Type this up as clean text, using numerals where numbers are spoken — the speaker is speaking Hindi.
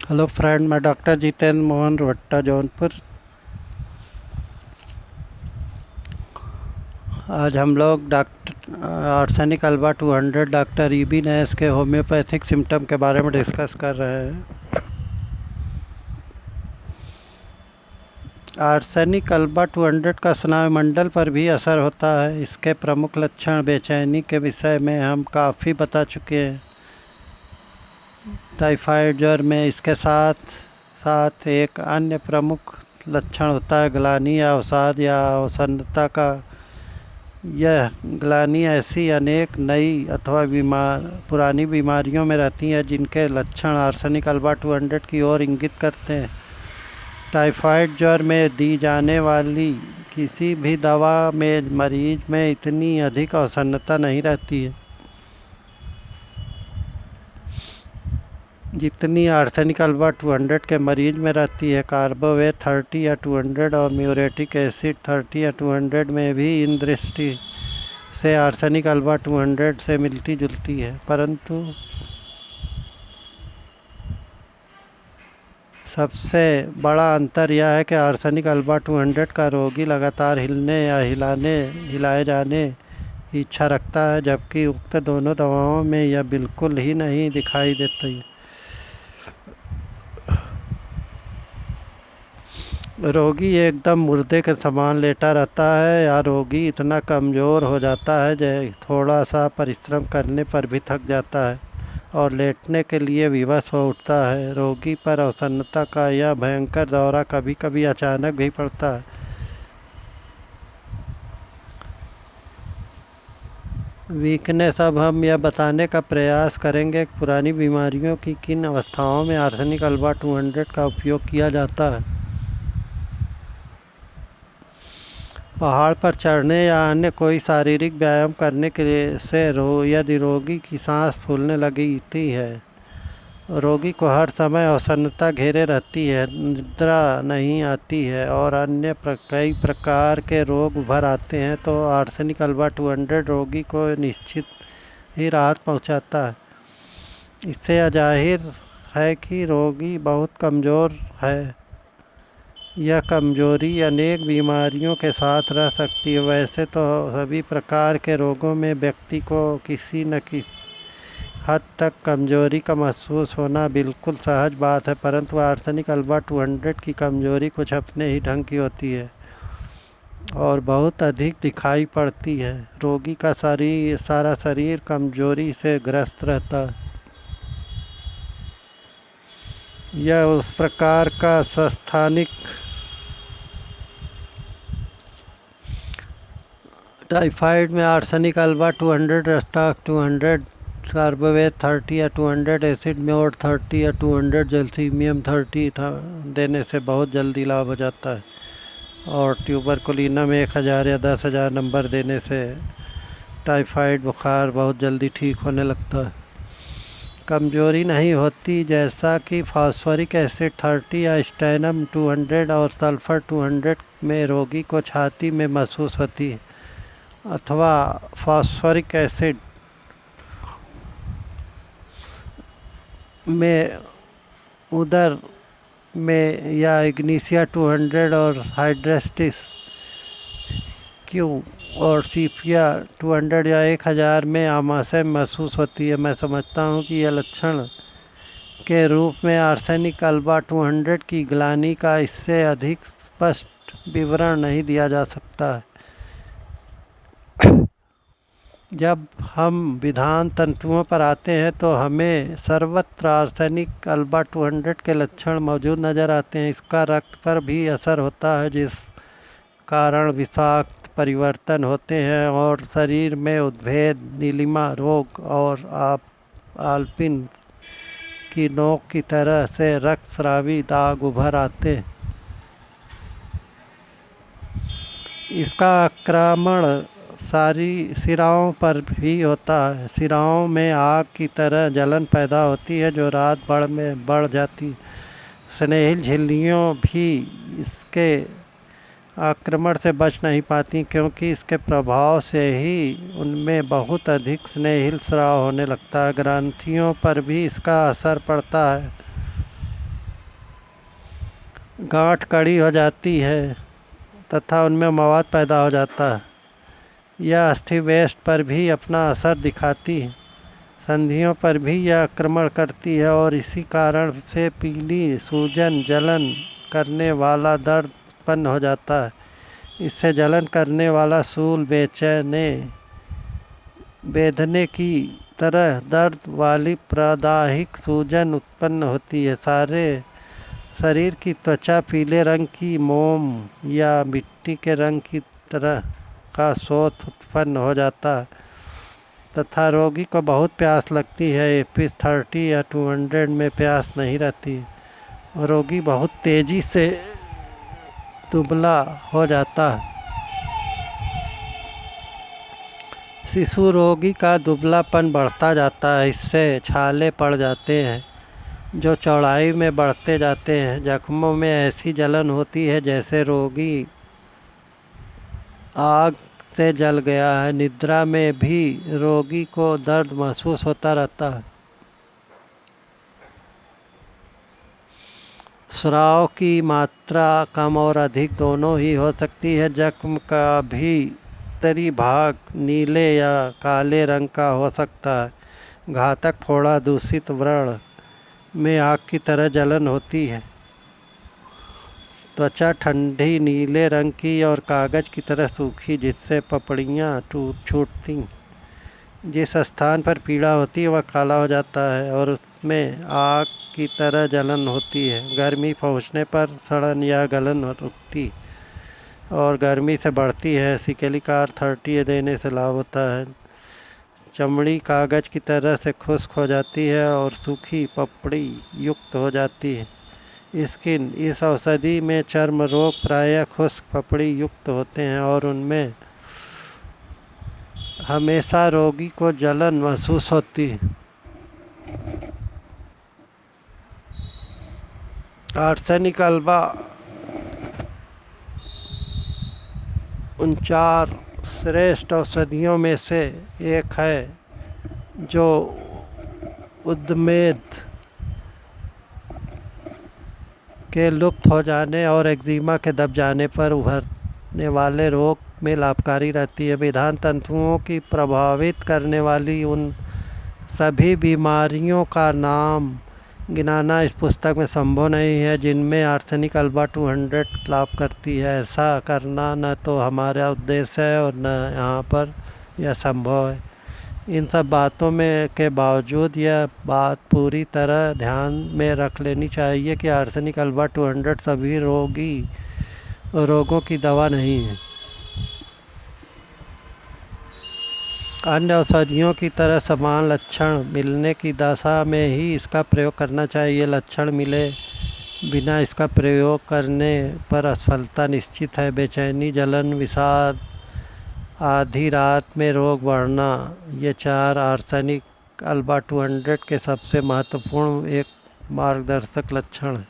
हेलो फ्रेंड, मैं डॉक्टर जितेंद्र मोहन रोहट्टा जौनपुर। आज हम लोग doctor arsenic alba 200 doctor EB Nash के होम्योपैथिक सिम्टम के बारे में डिस्कस कर रहे हैं। आर्सेनिक अल्बा 200 का स्नायुमंडल पर भी असर होता है। इसके प्रमुख लक्षण बेचैनी के विषय में हम काफ़ी बता चुके हैं। टाइफाइड ज्वर में इसके साथ साथ एक अन्य प्रमुख लक्षण होता है ग्लानि या अवसाद या अवसन्नता का। यह ग्लानि ऐसी अनेक नई अथवा पुरानी बीमारियों में रहती हैं जिनके लक्षण आर्सेनिक अल्बा 200 की ओर इंगित करते हैं। टाइफाइड ज्वर में दी जाने वाली किसी भी दवा में मरीज में इतनी अधिक अवसन्नता नहीं रहती है जितनी आर्सेनिक अल्बा 200 के मरीज में रहती है। कार्बोवेट 30 या 200 और म्यूरेटिक एसिड 30 या 200 में भी इन दृष्टि से आर्सेनिक अल्बा 200 से मिलती जुलती है, परंतु सबसे बड़ा अंतर यह है कि आर्सेनिक अल्बा 200 का रोगी लगातार हिलने या हिलाए जाने की इच्छा रखता है, जबकि उक्त दोनों दवाओं में यह बिल्कुल ही नहीं दिखाई देती। रोगी एकदम मुर्दे के समान लेटा रहता है या रोगी इतना कमज़ोर हो जाता है जो थोड़ा सा परिश्रम करने पर भी थक जाता है और लेटने के लिए विवश हो उठता है। रोगी पर अवसन्नता का यह भयंकर दौरा कभी कभी अचानक भी पड़ता है। वीकनेस। अब हम यह बताने का प्रयास करेंगे कि पुरानी बीमारियों की किन अवस्थाओं में आर्सेनिक अल्बा 200 का उपयोग किया जाता है। पहाड़ पर चढ़ने या अन्य कोई शारीरिक व्यायाम करने के से यदि रोगी की सांस फूलने लगती है, रोगी को हर समय अवसन्नता घेरे रहती है, निद्रा नहीं आती है और अन्य कई प्रकार के रोग उभर आते हैं, तो आर्सेनिक अल्बा 200 रोगी को निश्चित ही राहत पहुंचाता है। इससे यह जाहिर है कि रोगी बहुत कमज़ोर है। यह कमजोरी अनेक बीमारियों के साथ रह सकती है। वैसे तो सभी प्रकार के रोगों में व्यक्ति को किसी न किसी हद तक कमजोरी का महसूस होना बिल्कुल सहज बात है, परंतु आर्सेनिक अल्बा 200 की कमजोरी कुछ अपने ही ढंग की होती है और बहुत अधिक दिखाई पड़ती है। रोगी का सारा शरीर कमजोरी से ग्रस्त रहता है। यह उस प्रकार का स्थानिक टाइफाइड में आर्सेनिक अल्बा 200 रस्ताक 200 कार्बोवेट 30 या 200 एसिड म्योड 30 या 200 जैल्सीमियम 30 देने से बहुत जल्दी लाभ हो जाता है और ट्यूबरकुलिनम 1000 या 10,000 नंबर देने से टाइफाइड बुखार बहुत जल्दी ठीक होने लगता है। कमजोरी नहीं होती, जैसा कि फास्फोरिक एसिड 30 या स्टेनम 200 और सल्फर 200 में रोगी को छाती में महसूस होती है, अथवा फास्फोरिक एसिड में उदर में या इग्निशिया 200 और हाइड्रेस्टिस क्यू और सीपिया 200 या 1000 में आमाशय महसूस होती है। मैं समझता हूँ कि यह लक्षण के रूप में आर्सेनिक अल्बा 200 की ग्लानि का इससे अधिक स्पष्ट विवरण नहीं दिया जा सकता है। जब हम विधान तंतुओं पर आते हैं तो हमें सर्वत्र आर्सेनिक अल्बा 200 के लक्षण मौजूद नज़र आते हैं। इसका रक्त पर भी असर होता है, जिस कारण विषाक्त परिवर्तन होते हैं और शरीर में उद्भेद, नीलिमा रोग और आल्पिन की नोक की तरह से रक्तस्रावी दाग उभर आते हैं। इसका आक्रमण सारी सिराओं पर भी होता है। सिराओं में आग की तरह जलन पैदा होती है जो रात भर में बढ़ जाती है। स्नेहिल झिल्लियों भी इसके आक्रमण से बच नहीं पाती, क्योंकि इसके प्रभाव से ही उनमें बहुत अधिक स्नेहिल स्राव होने लगता है। ग्रंथियों पर भी इसका असर पड़ता है। गांठ कड़ी हो जाती है तथा उनमें मवाद पैदा हो जाता है। यह अस्थि वेस्ट पर भी अपना असर दिखाती है, संधियों पर भी यह आक्रमण करती है और इसी कारण से पीली सूजन जलन करने वाला दर्द उत्पन्न हो जाता है। इससे जलन करने वाला सूल बेधने की तरह दर्द वाली प्रदाहिक सूजन उत्पन्न होती है। सारे शरीर की त्वचा पीले रंग की मोम या मिट्टी के रंग की तरह का शोथ उत्पन्न हो जाता है तथा रोगी को बहुत प्यास लगती है। एपिस 30 या 200 में प्यास नहीं रहती। रोगी बहुत तेज़ी से दुबला हो जाता है। शिशु रोगी का दुबलापन बढ़ता जाता है, इससे छाले पड़ जाते हैं जो चौड़ाई में बढ़ते जाते हैं। जख्मों में ऐसी जलन होती है जैसे रोगी आग से जल गया है। निद्रा में भी रोगी को दर्द महसूस होता रहता है। स्राव की मात्रा कम और अधिक दोनों ही हो सकती है। जख्म का भी उत्तरी भाग नीले या काले रंग का हो सकता है। घातक फोड़ा दूषित व्रण में आग की तरह जलन होती है। त्वचा ठंडी नीले रंग की और कागज़ की तरह सूखी, जिससे पपड़ियाँ छूटती। जिस स्थान पर पीड़ा होती है वह काला हो जाता है और उसमें आग की तरह जलन होती है। गर्मी पहुँचने पर सड़न या गलन रुकती और गर्मी से बढ़ती है। सिकेलिकार 30 देने से लाभ होता है। चमड़ी कागज़ की तरह से खुश्क हो जाती है और सूखी पपड़ी युक्त हो जाती है। स्किन इस औषधि में चर्म रोग प्रायः खुश्क पपड़ी युक्त होते हैं और उनमें हमेशा रोगी को जलन महसूस होती है। आर्सेनिक अल्बा 49 श्रेष्ठ औषधियों में से एक है जो उद्मेद के लुप्त हो जाने और एक्जिमा के दब जाने पर उभरने वाले रोग में लाभकारी रहती है। विधान तंतुओं की प्रभावित करने वाली उन सभी बीमारियों का नाम गिनाना इस पुस्तक में संभव नहीं है जिनमें आर्सेनिक अल्बा 200 लाभ करती है। ऐसा करना न तो हमारा उद्देश्य है और न यहाँ पर यह संभव है। इन सब बातों में के बावजूद यह बात पूरी तरह ध्यान में रख लेनी चाहिए कि आर्सेनिक अल्बा 200 सभी रोगों की दवा नहीं है। अन्य औषधियों की तरह समान लक्षण मिलने की दशा में ही इसका प्रयोग करना चाहिए। लक्षण मिले बिना इसका प्रयोग करने पर असफलता निश्चित है। बेचैनी, जलन, विषाद, आधी रात में रोग बढ़ना, ये 4 आर्सेनिक अल्बा 200 के सबसे महत्वपूर्ण एक मार्गदर्शक लक्षण हैं।